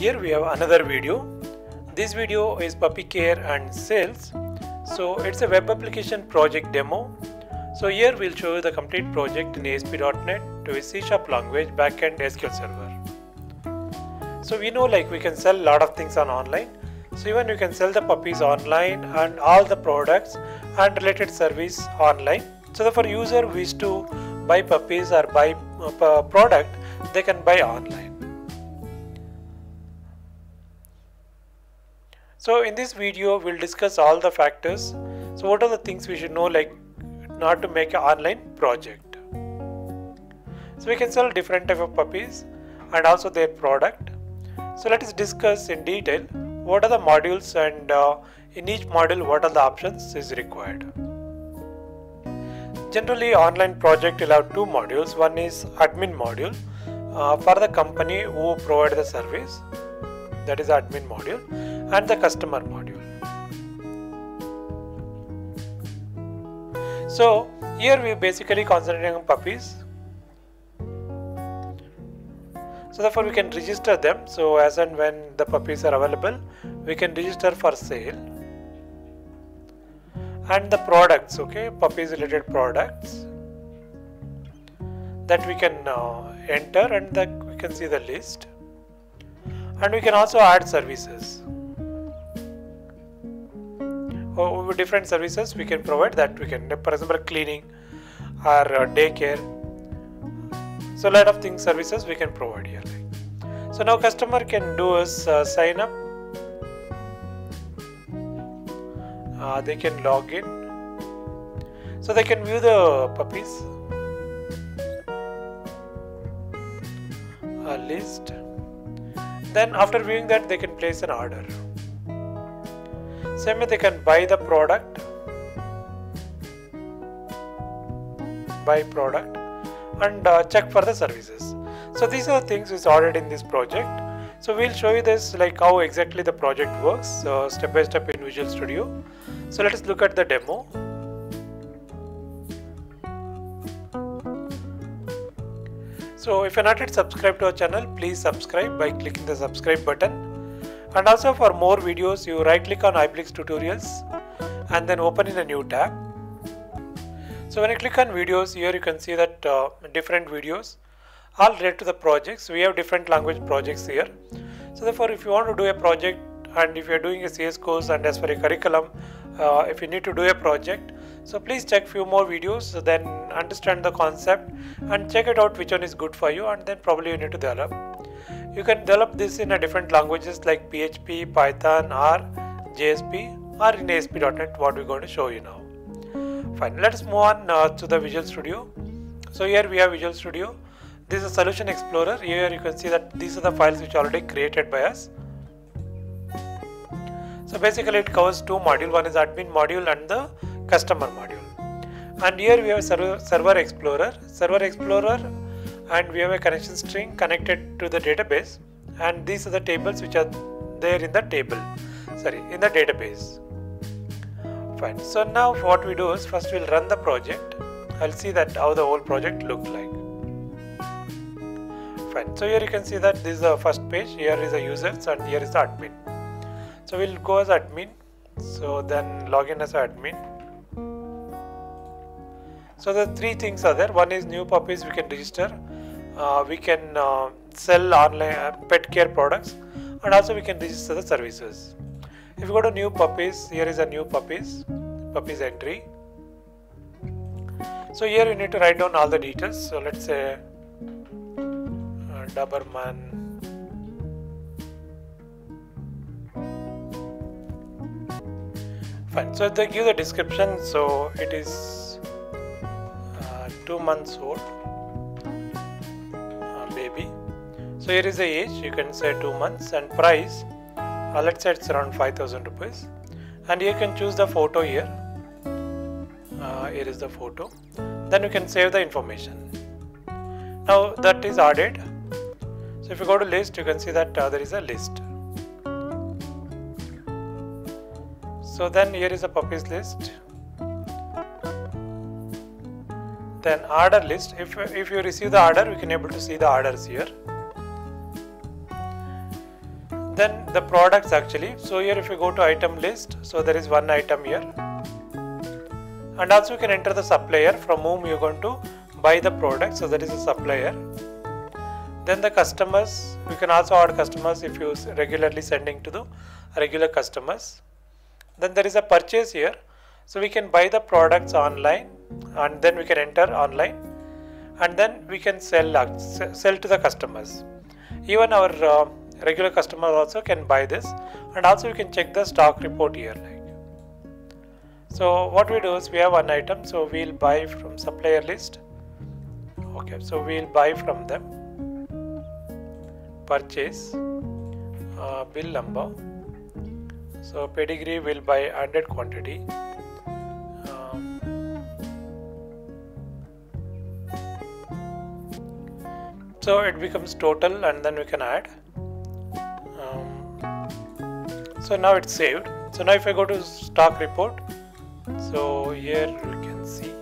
Here we have another video. This video is puppy care and sales. So it's a web application project demo. So here we'll show you the complete project in ASP.NET to a C# language backend SQL server. So we know we can sell a lot of things on online. So even you can sell the puppies online and all the products and related service online. So for user wish to buy puppies or buy product, they can buy online. So in this video we'll discuss all the factors. So what are the things we should know not to make an online project. So we can sell different type of puppies and also their product. So let us discuss in detail what are the modules and in each module what are the options is required. Generally online project will have two modules. One is admin module for the company who provide the service, that is admin module, and the customer module. So here we basically concentrating on puppies. So therefore we can register them. So as and when the puppies are available, we can register for sale. And the products, puppies related products that we can enter, and that we can see the list. And we can also add services. With different services we can provide that we can, for example, cleaning or daycare. So a lot of things, services we can provide here. So now customer can do is sign up. They can log in. So they can view the puppies list. Then after viewing that, they can place an order. Same way they can buy the product, and check for the services. So these are the things which are ordered in this project. So we'll show you this how exactly the project works step by step in Visual Studio. So let us look at the demo. So if you're not yet subscribed to our channel, please subscribe by clicking the subscribe button. And also for more videos, you right click on iBlix tutorials and then open in a new tab. So when you click on videos, here you can see that different videos all related to the projects. We have different language projects here. So therefore if you want to do a project, and if you are doing a CS course and as for a curriculum, if you need to do a project, so please check few more videos, then understand the concept and check it out which one is good for you, and then probably you need to develop. You can develop this in a different languages like PHP, Python, or JSP, or in ASP.NET, what we're going to show you now. Fine, let us move on to the Visual Studio. So here we have Visual Studio. This is a Solution Explorer. Here you can see that these are the files which are already created by us. So basically it covers two modules. One is admin module and the customer module. And here we have Server Explorer. And we have a connection string connected to the database, and these are the tables which are there in the database. Fine. So now what we do is first we'll run the project. I'll see that how the whole project looks like. Fine. So here you can see that this is the first page. Here is the users and here is the admin. So we'll go as admin. So then log in as admin. So the three things are there. One is new puppies we can register. We can sell online pet care products, and also we can register the services. If you go to new puppies, here is a new puppies entry. So here you need to write down all the details. So let's say Doberman. Fine. So they give the description. So it is 2 months old. Baby. So here is the age, you can say 2 months, and price, let's say it's around 5,000 rupees. And you can choose the photo here. Here is the photo. Then you can save the information. Now that is added. So if you go to list, you can see that there is a list. So then here is a puppies list. Then order list. If you receive the order, we can able to see the orders here. Then the products actually, so here if you go to item list, so there is one item here, and also you can enter the supplier from whom you are going to buy the product, so that is a supplier. Then the customers, you can also add customers if you regularly sending to the regular customers. Then there is a purchase here, so we can buy the products online and then we can enter online, and then we can sell to the customers. Even our regular customers also can buy this, and also you can check the stock report here. So what we do is we have one item, so we'll buy from supplier list. Okay, so we'll buy from them. Purchase, bill number. So pedigree will buy 100 quantity. So it becomes total, and then we can add. So now it's saved. So now if I go to stock report, so here we can see,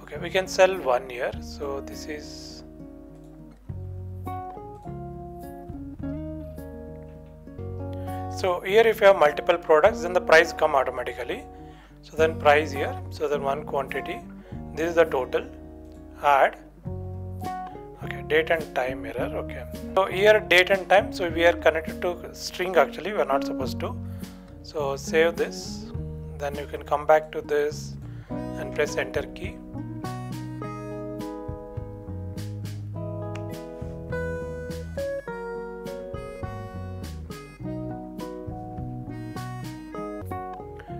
okay, we can sell one here. So this is, so here if you have multiple products, then the price come automatically. So then price here, so then one quantity, this is the total, add. Okay, date and time error. Okay, so here date and time, so we are connected to string, actually we are not supposed to. So save this, then you can come back to this and press enter key.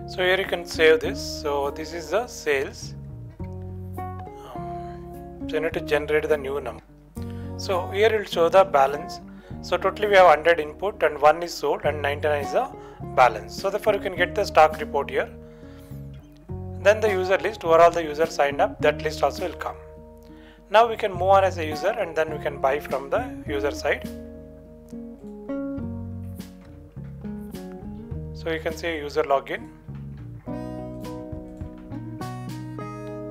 So here you can save this. So this is the sales. So you need to generate the new number. So here it will show the balance. So totally we have 100 input and 1 is sold and 99 is the balance. So therefore you can get the stock report here. Then the user list, where all the users signed up, that list also will come. Now we can move on as a user, and then we can buy from the user side. So you can say user login.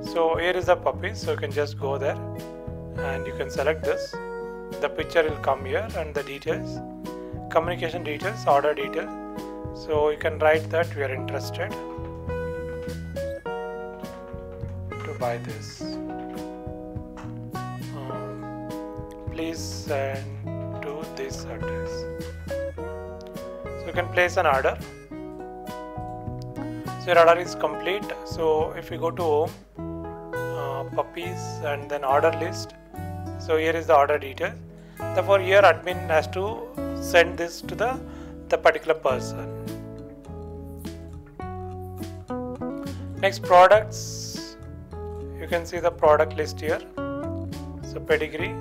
So here is the puppy, so you can just go there and you can select this. The picture will come here, and the details, communication details, order details. So you can write that we are interested to buy this. Please send to this address. So you can place an order. So your order is complete. So if you go to home, puppies, and then order list, so here is the order detail. Therefore here admin has to send this to the particular person. Next, products, you can see the product list here. So pedigree,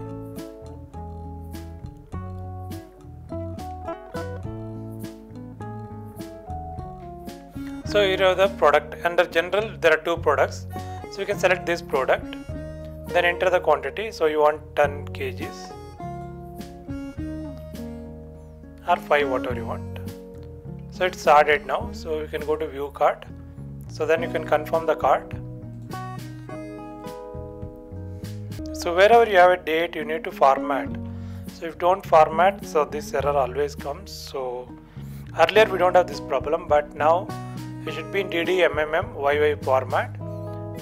so here are the product. Under general there are two products. So you can select this product, then enter the quantity. So you want 10 kgs or 5, whatever you want. So it's added now. So you can go to view cart. So then you can confirm the cart. So wherever you have a date, you need to format. So if you don't format, so this error always comes. So earlier we don't have this problem, but now it should be in DD, MMM, YY format.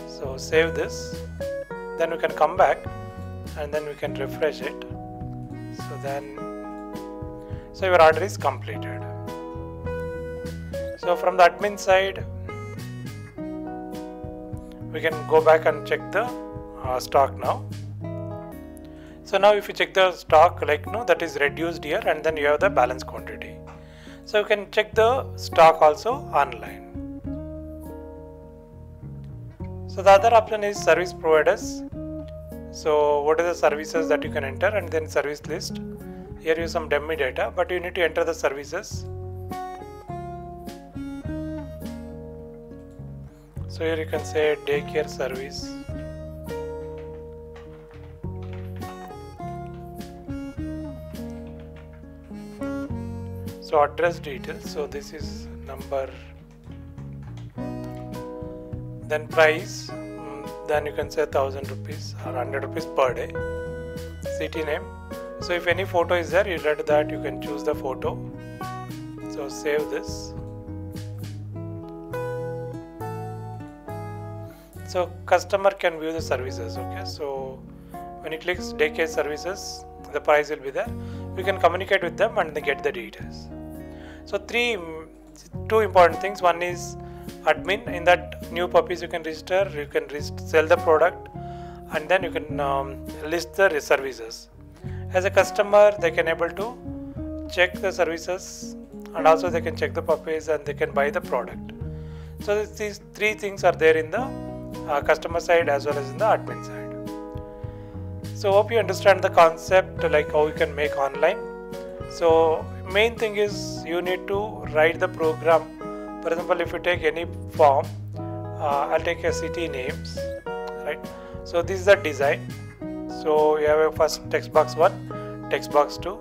So save this, then we can come back and then we can refresh it. So your order is completed. So from the admin side, we can go back and check the stock now. So now if you check the stock, that is reduced here, and then you have the balance quantity. So you can check the stock also online. So the other option is service providers. So what are the services that you can enter, and then service list. Here you have some dummy data, but you need to enter the services. So here you can say daycare service. So address details. So this is number. Then price, then you can say 1000 rupees or 100 rupees per day. City name, So if any photo is there, you read that, you can choose the photo. So save this. So customer can view the services. Okay, so when you click daycare services, the price will be there. You can communicate with them and they get the details. So two important things. One is admin. In that, new puppies you can register, you can sell the product, and then you can list the services. As a customer, they can able to check the services, and also they can check the puppies and they can buy the product. So these three things are there in the customer side as well as in the admin side. So hope you understand the concept, like how you can make online. So main thing is you need to write the program. For example, if you take any form, I'll take a city names, right? So this is the design. So you have a first text box 1, text box 2.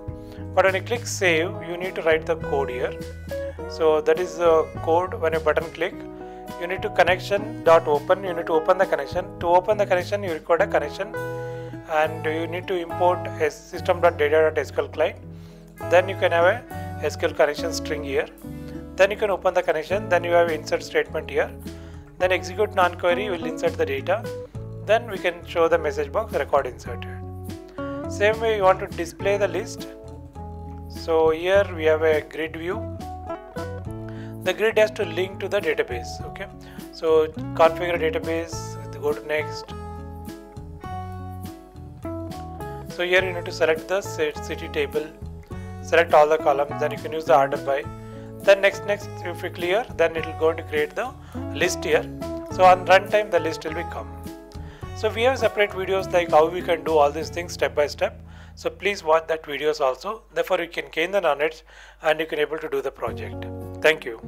But when you click save, you need to write the code here. So that is the code. When you button click, you need to connection.open. You need to open the connection. To open the connection, you record a connection, and you need to import a system.data.sql client. Then you can have a SQL connection string here. Then you can open the connection. Then you have insert statement here. Then execute non-query will insert the data. Then we can show the message box record inserted. Same way you want to display the list. So here we have a grid view. The grid has to link to the database. Okay, so configure database, go to next. So here you need to select the city table, select all the columns, then you can use the order by. Then next if you clear, then it will go to create the list here. So on runtime the list will become. So we have separate videos like how we can do all these things step by step. So please watch that videos also. Therefore you can gain the knowledge and you can able to do the project. Thank you.